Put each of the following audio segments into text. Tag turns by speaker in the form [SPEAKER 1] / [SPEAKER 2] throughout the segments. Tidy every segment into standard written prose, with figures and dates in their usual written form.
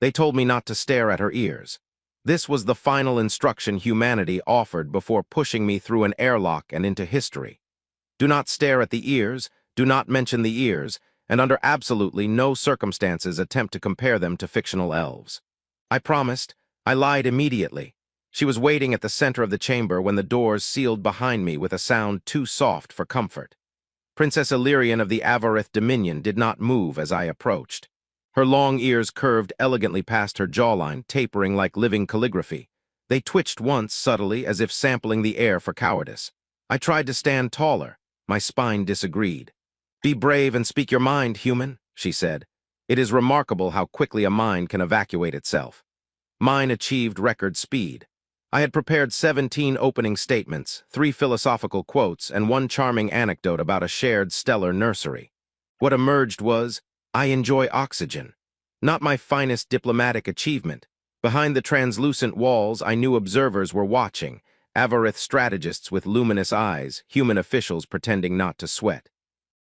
[SPEAKER 1] They told me not to stare at her ears. This was the final instruction humanity offered before pushing me through an airlock and into history. Do not stare at the ears, do not mention the ears, and under absolutely no circumstances attempt to compare them to fictional elves. I promised. I lied immediately. She was waiting at the center of the chamber when the doors sealed behind me with a sound too soft for comfort. Princess Illyrian of the Avarith Dominion did not move as I approached. Her long ears curved elegantly past her jawline, tapering like living calligraphy. They twitched once subtly as if sampling the air for cowardice. I tried to stand taller. My spine disagreed. "Be brave and speak your mind, human," she said. "It is remarkable how quickly a mind can evacuate itself." Mine achieved record speed. I had prepared 17 opening statements, 3 philosophical quotes, and 1 charming anecdote about a shared stellar nursery. What emerged was, "I enjoy oxygen." Not my finest diplomatic achievement. Behind the translucent walls, I knew observers were watching, Avarith strategists with luminous eyes, human officials pretending not to sweat.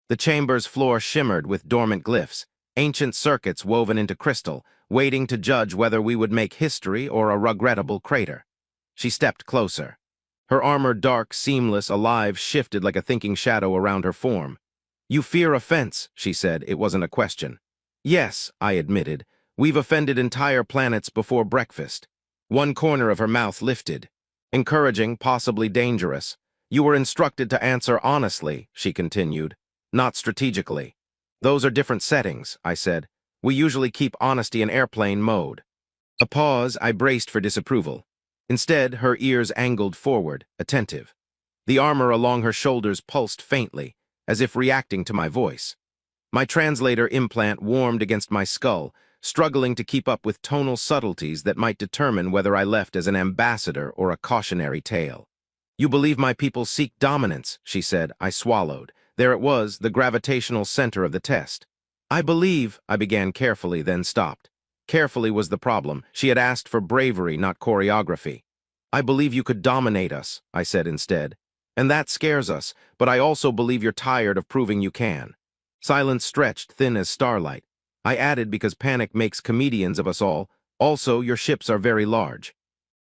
[SPEAKER 1] The chamber's floor shimmered with dormant glyphs, ancient circuits woven into crystal, waiting to judge whether we would make history or a regrettable crater. She stepped closer. Her armor dark, seamless, alive, shifted like a thinking shadow around her form. "You fear offense," she said. It wasn't a question. "Yes," I admitted. "We've offended entire planets before breakfast." One corner of her mouth lifted. Encouraging, possibly dangerous. "You were instructed to answer honestly," she continued, "not strategically." "Those are different settings," I said. "We usually keep honesty in airplane mode." A pause. I braced for disapproval. Instead, her ears angled forward, attentive. The armor along her shoulders pulsed faintly, as if reacting to my voice. My translator implant warmed against my skull, struggling to keep up with tonal subtleties that might determine whether I left as an ambassador or a cautionary tale. "You believe my people seek dominance," she said. I swallowed. There it was, the gravitational center of the test. "I believe," I began carefully, then stopped. Carefully was the problem. She had asked for bravery, not choreography. "I believe you could dominate us," I said instead. "And that scares us, but I also believe you're tired of proving you can." Silence stretched, thin as starlight. I added, because panic makes comedians of us all, "Also, your ships are very large."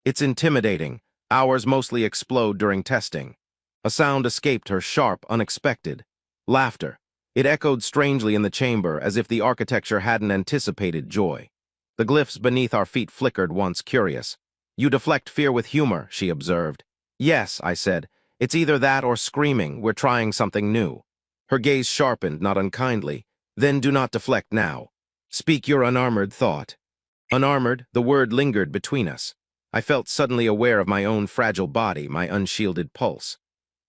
[SPEAKER 1] "It's intimidating. Ours mostly explode during testing." A sound escaped her, sharp, unexpected. Laughter. It echoed strangely in the chamber, as if the architecture hadn't anticipated joy. The glyphs beneath our feet flickered once, curious. "You deflect fear with humor," she observed. "Yes," I said. "It's either that or screaming. We're trying something new." Her gaze sharpened, not unkindly. "Then do not deflect now. Speak your unarmored thought." Unarmored, the word lingered between us. I felt suddenly aware of my own fragile body, my unshielded pulse.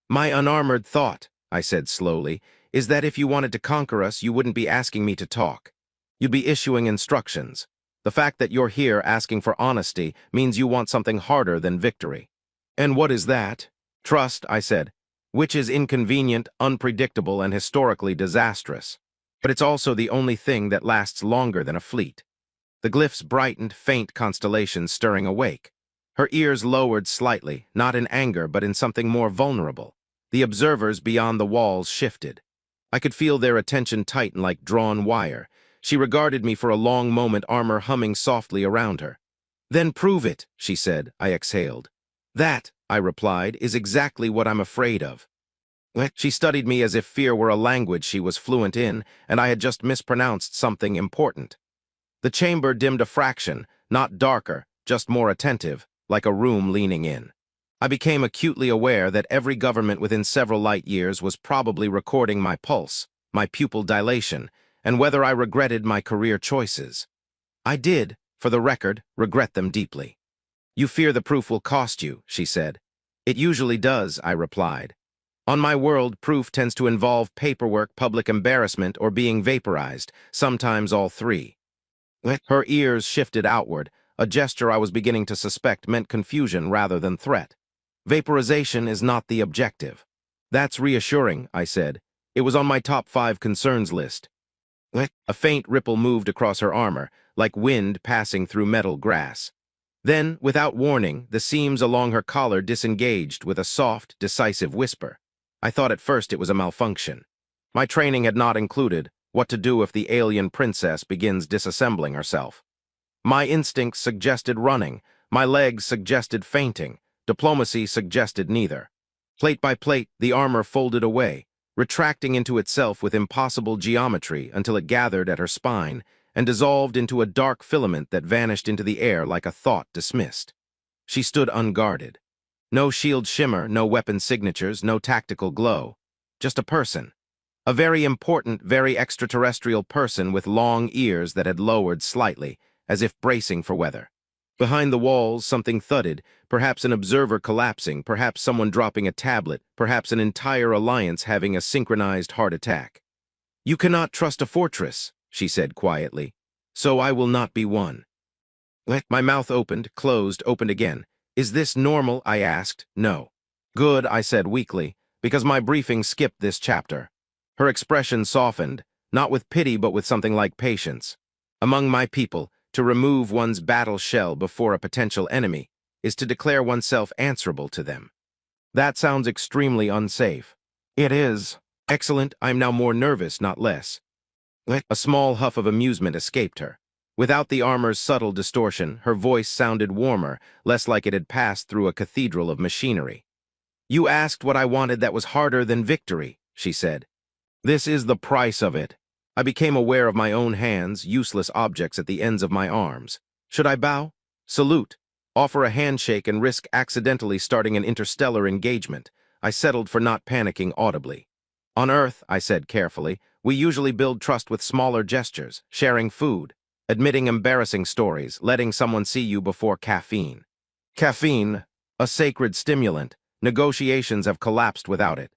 [SPEAKER 1] "My unarmored thought," I said slowly, "is that if you wanted to conquer us, you wouldn't be asking me to talk. You'd be issuing instructions. The fact that you're here asking for honesty means you want something harder than victory." "And what is that?" "Trust," I said, "which is inconvenient, unpredictable, and historically disastrous. But it's also the only thing that lasts longer than a fleet." The glyphs brightened, faint constellations stirring awake. Her ears lowered slightly, not in anger, but in something more vulnerable. The observers beyond the walls shifted. I could feel their attention tighten like drawn wire. She regarded me for a long moment, armor humming softly around her. "Then prove it," she said. I exhaled. "That," I replied, "is exactly what I'm afraid of." She studied me as if fear were a language she was fluent in, and I had just mispronounced something important. The chamber dimmed a fraction, not darker, just more attentive, like a room leaning in. I became acutely aware that every government within several light years was probably recording my pulse, my pupil dilation, and whether I regretted my career choices. I did, for the record, regret them deeply. "You fear the proof will cost you," she said. "It usually does," I replied. "On my world, proof tends to involve paperwork, public embarrassment, or being vaporized, sometimes all three." Her ears shifted outward, a gesture I was beginning to suspect meant confusion rather than threat. "Vaporization is not the objective." "That's reassuring," I said. "It was on my top 5 concerns list." A faint ripple moved across her armor, like wind passing through metal grass. Then, without warning, the seams along her collar disengaged with a soft, decisive whisper. I thought at first it was a malfunction. My training had not included what to do if the alien princess begins disassembling herself. My instincts suggested running. My legs suggested fainting. Diplomacy suggested neither. Plate by plate, the armor folded away, retracting into itself with impossible geometry until it gathered at her spine and dissolved into a dark filament that vanished into the air like a thought dismissed. She stood unguarded. No shield shimmer, no weapon signatures, no tactical glow. Just a person. A very important, very extraterrestrial person with long ears that had lowered slightly, as if bracing for weather. Behind the walls, something thudded, perhaps an observer collapsing, perhaps someone dropping a tablet, perhaps an entire alliance having a synchronized heart attack. "You cannot trust a fortress," she said quietly. "So I will not be one." My mouth opened, closed, opened again. "Is this normal?" I asked. "No." "Good," I said weakly, because my briefing skipped this chapter. Her expression softened, not with pity but with something like patience. "Among my people, to remove one's battle shell before a potential enemy is to declare oneself answerable to them. That sounds extremely unsafe." "It is." "Excellent, I'm now more nervous, not less." A small huff of amusement escaped her. Without the armor's subtle distortion, her voice sounded warmer, less like it had passed through a cathedral of machinery. "You asked what I wanted that was harder than victory," she said. "This is the price of it." I became aware of my own hands, useless objects at the ends of my arms. Should I bow? Salute? Offer a handshake and risk accidentally starting an interstellar engagement? I settled for not panicking audibly. "On Earth," I said carefully, "we usually build trust with smaller gestures, sharing food, admitting embarrassing stories, letting someone see you before caffeine. Caffeine, a sacred stimulant, negotiations have collapsed without it."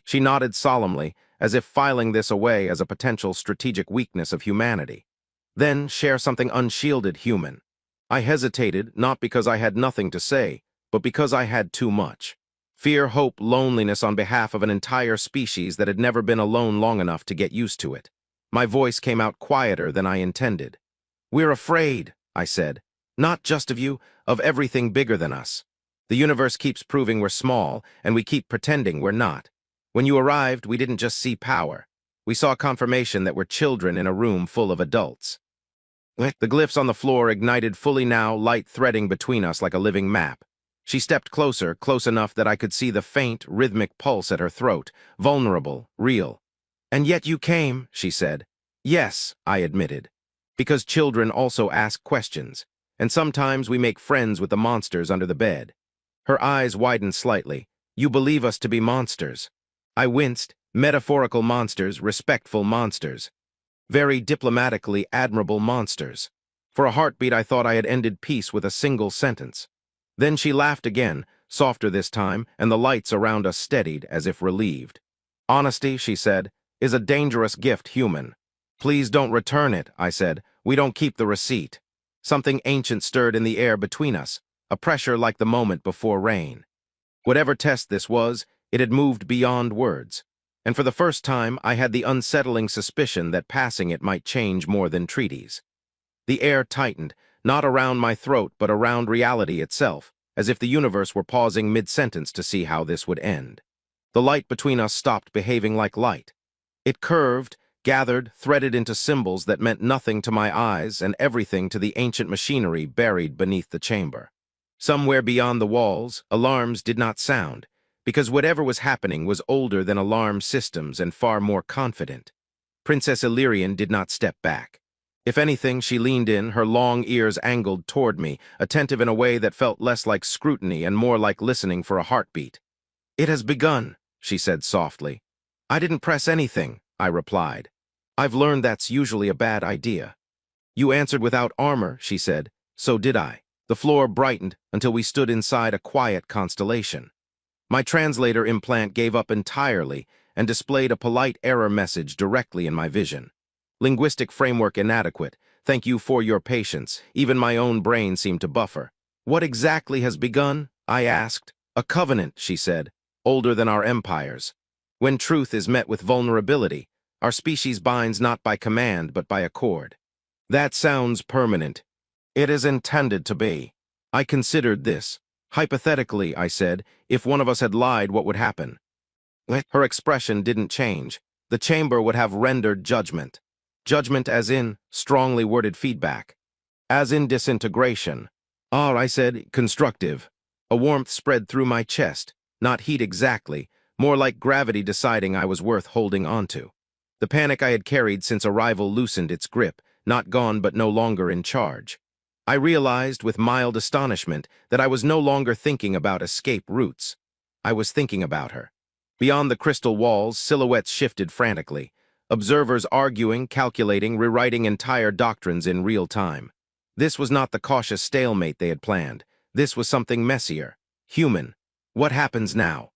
[SPEAKER 1] She nodded solemnly, as if filing this away as a potential strategic weakness of humanity. "Then share something unshielded human." I hesitated, not because I had nothing to say, but because I had too much. Fear, hope, loneliness on behalf of an entire species that had never been alone long enough to get used to it. My voice came out quieter than I intended. "We're afraid," I said. "Not just of you, of everything bigger than us. The universe keeps proving we're small, and we keep pretending we're not. When you arrived, we didn't just see power. We saw confirmation that we're children in a room full of adults." The glyphs on the floor ignited fully now, light threading between us like a living map. She stepped closer, close enough that I could see the faint, rhythmic pulse at her throat, vulnerable, real. "And yet you came," she said. "Yes," I admitted. "Because children also ask questions, and sometimes we make friends with the monsters under the bed." Her eyes widened slightly. "You believe us to be monsters." I winced. Metaphorical monsters, respectful monsters. Very diplomatically admirable monsters. For a heartbeat, I thought I had ended peace with a single sentence. Then she laughed again, softer this time, and the lights around us steadied as if relieved. "Honesty," she said, "is a dangerous gift, human." "Please don't return it," I said. "We don't keep the receipt." Something ancient stirred in the air between us, a pressure like the moment before rain. Whatever test this was, it had moved beyond words. And for the first time, I had the unsettling suspicion that passing it might change more than treaties. The air tightened, not around my throat, but around reality itself, as if the universe were pausing mid-sentence to see how this would end. The light between us stopped behaving like light. It curved, gathered, threaded into symbols that meant nothing to my eyes and everything to the ancient machinery buried beneath the chamber. Somewhere beyond the walls, alarms did not sound, because whatever was happening was older than alarm systems and far more confident. Princess Illyrian did not step back. If anything, she leaned in, her long ears angled toward me, attentive in a way that felt less like scrutiny and more like listening for a heartbeat. "It has begun," she said softly. "I didn't press anything," I replied. "I've learned that's usually a bad idea." "You answered without armor," she said. "So did I." The floor brightened until we stood inside a quiet constellation. My translator implant gave up entirely and displayed a polite error message directly in my vision. "Linguistic framework inadequate. Thank you for your patience. Even my own brain seemed to buffer." "What exactly has begun?" I asked. "A covenant," she said, "older than our empires. When truth is met with vulnerability, our species binds not by command but by accord." "That sounds permanent." "It is intended to be." I considered this. "Hypothetically," I said, "if one of us had lied, what would happen?" Her expression didn't change. "The chamber would have rendered judgment." Judgment as in strongly worded feedback. As in disintegration. Ah, I said, constructive. A warmth spread through my chest, not heat exactly, more like gravity deciding I was worth holding onto. The panic I had carried since arrival loosened its grip, not gone but no longer in charge. I realized with mild astonishment that I was no longer thinking about escape routes. I was thinking about her. Beyond the crystal walls, silhouettes shifted frantically. Observers arguing, calculating, rewriting entire doctrines in real time. This was not the cautious stalemate they had planned. This was something messier, human. What happens now?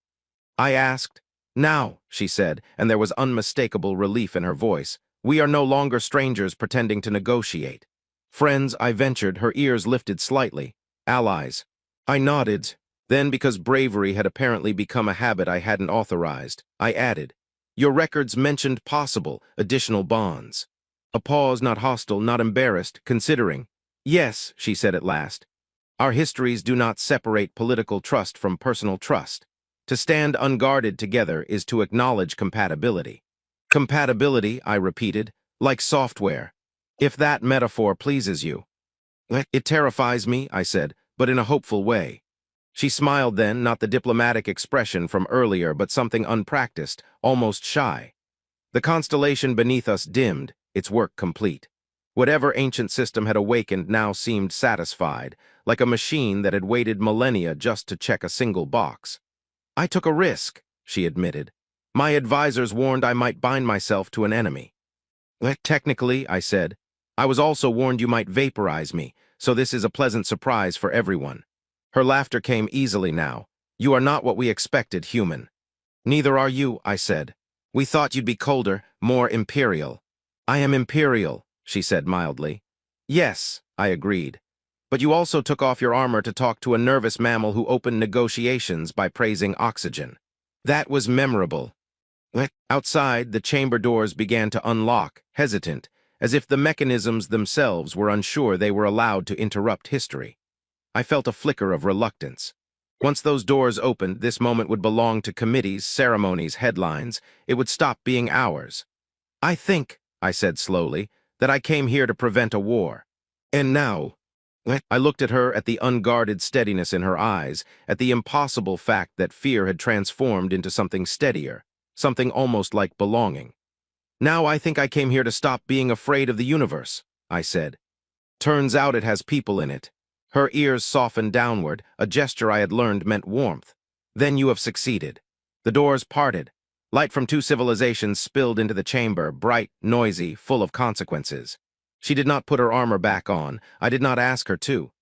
[SPEAKER 1] I asked. Now, she said, and there was unmistakable relief in her voice. We are no longer strangers pretending to negotiate. Friends, I ventured, her ears lifted slightly. Allies. I nodded. Then, because bravery had apparently become a habit I hadn't authorized, I added, your records mentioned possible additional bonds. A pause, not hostile, not embarrassed, considering. Yes, she said at last. Our histories do not separate political trust from personal trust. To stand unguarded together is to acknowledge compatibility. Compatibility, I repeated, like software. If that metaphor pleases you. It terrifies me, I said, but in a hopeful way. She smiled then, not the diplomatic expression from earlier, but something unpracticed, almost shy. The constellation beneath us dimmed, its work complete. Whatever ancient system had awakened now seemed satisfied, like a machine that had waited millennia just to check a single box. I took a risk, she admitted. My advisors warned I might bind myself to an enemy. Technically, I said, I was also warned you might vaporize me, so this is a pleasant surprise for everyone. Her laughter came easily now. You are not what we expected, human. Neither are you, I said. We thought you'd be colder, more imperial. I am imperial, she said mildly. Yes, I agreed. But you also took off your armor to talk to a nervous mammal who opened negotiations by praising oxygen. That was memorable. Outside, the chamber doors began to unlock, hesitant, as if the mechanisms themselves were unsure they were allowed to interrupt history. I felt a flicker of reluctance. Once those doors opened, this moment would belong to committees, ceremonies, headlines. It would stop being ours. I think, I said slowly, that I came here to prevent a war. And now, I looked at her, at the unguarded steadiness in her eyes, at the impossible fact that fear had transformed into something steadier, something almost like belonging. Now I think I came here to stop being afraid of the universe, I said. Turns out it has people in it. Her ears softened downward, a gesture I had learned meant warmth. Then you have succeeded. The doors parted. Light from two civilizations spilled into the chamber, bright, noisy, full of consequences. She did not put her armor back on. I did not ask her to.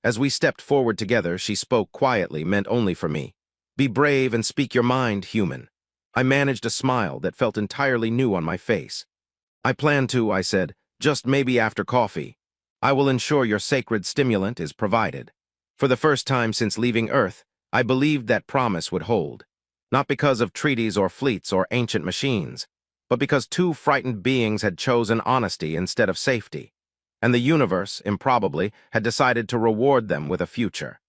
[SPEAKER 1] As we stepped forward together, she spoke quietly, meant only for me. Be brave and speak your mind, human. I managed a smile that felt entirely new on my face. I plan to, I said, just maybe after coffee. I will ensure your sacred stimulant is provided. For the first time since leaving Earth, I believed that promise would hold. Not because of treaties or fleets or ancient machines, but because two frightened beings had chosen honesty instead of safety. And the universe, improbably, had decided to reward them with a future.